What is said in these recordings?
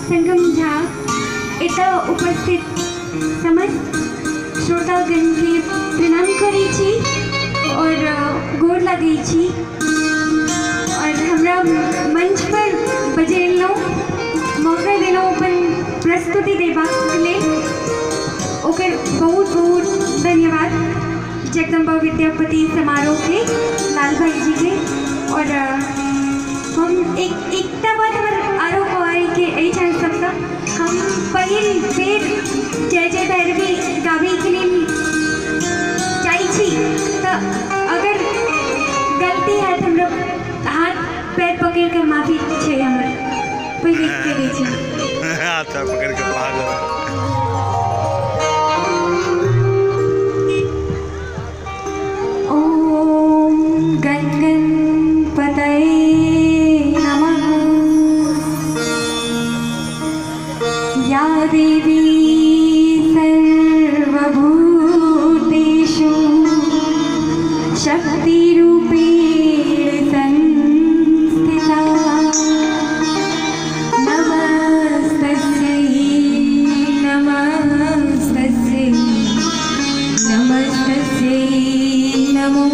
संगम झा एतऽ उपस्थित समस्त श्रोतागण के प्रणाम करै छी और गोर लागै छी और हमरा मंच पर बजेलहुँ मौका देलहुँ अपन प्रस्तुति देबाक लेल ओकर बहुत बहुत धन्यवाद जगदम्बा विद्यापति समारोह के लाल भाई जी के। और हम एकटा बात हमर आरो कहै के अछि सबसँ हम पहिल बेर जय जय भैरवी गाबै के लेल चाहै छी तऽ अगर गलती हैत हमरा हाथ पैर पकड़ के माफी छै हमर पहिले के दै छी हाथ पकड़ के भाग देवी सर्वभूतेषु शक्तिरूपेण संस्थिता नमस्तस्यै नमस्तस्यै नमस्तस्यै नमो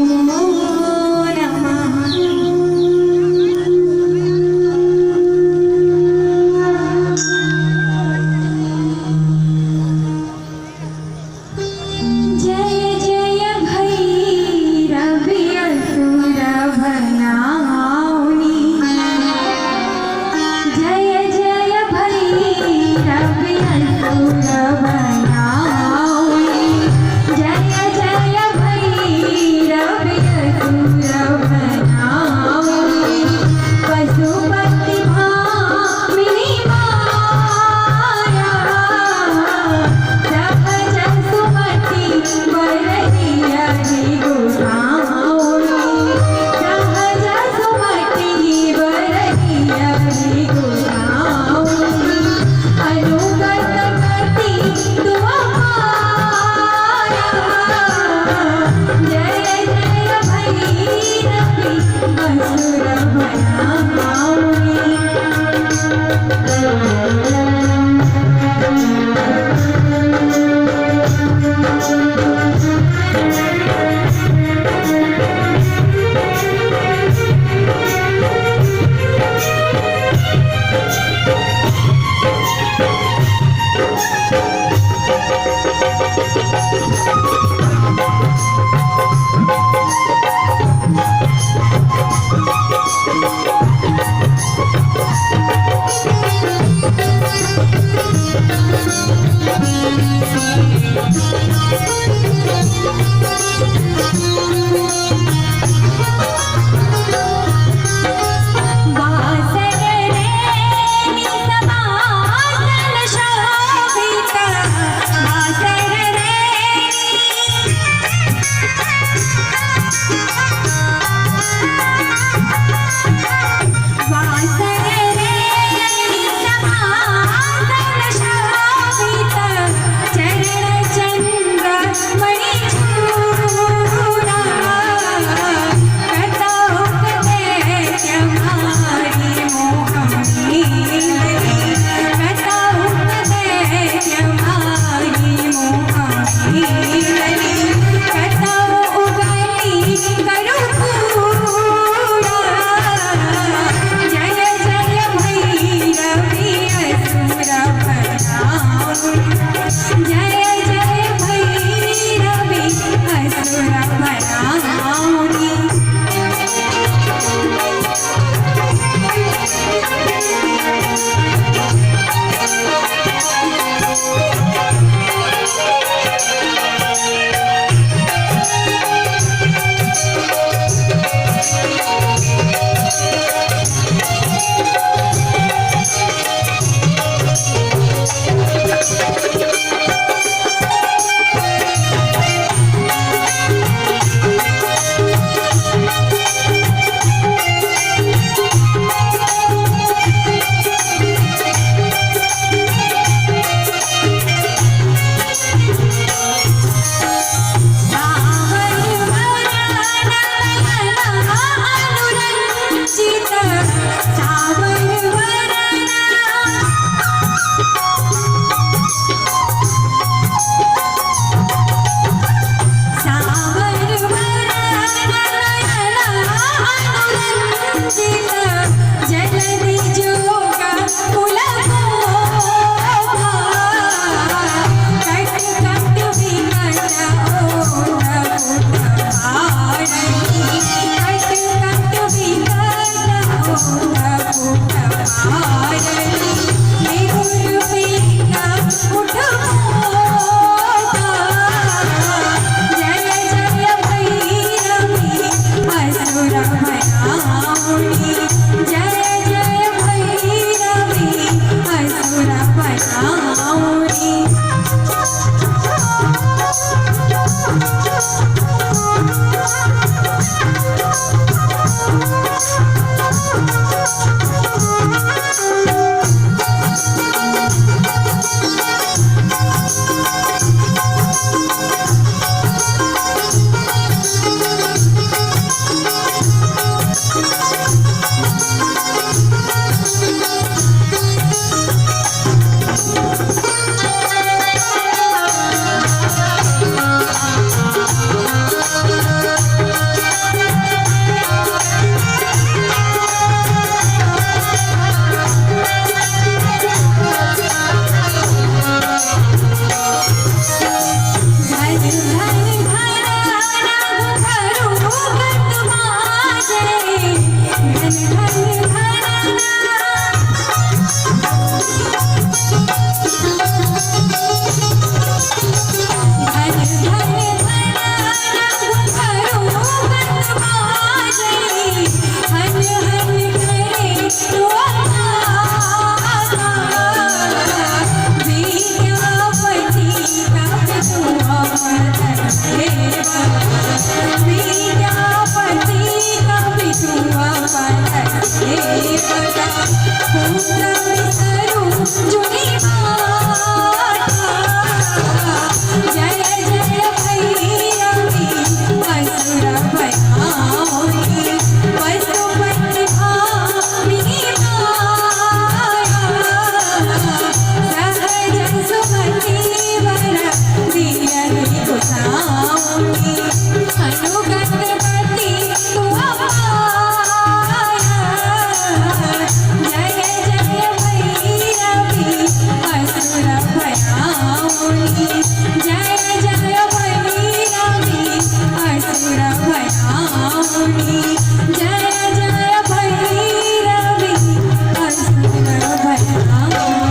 छाया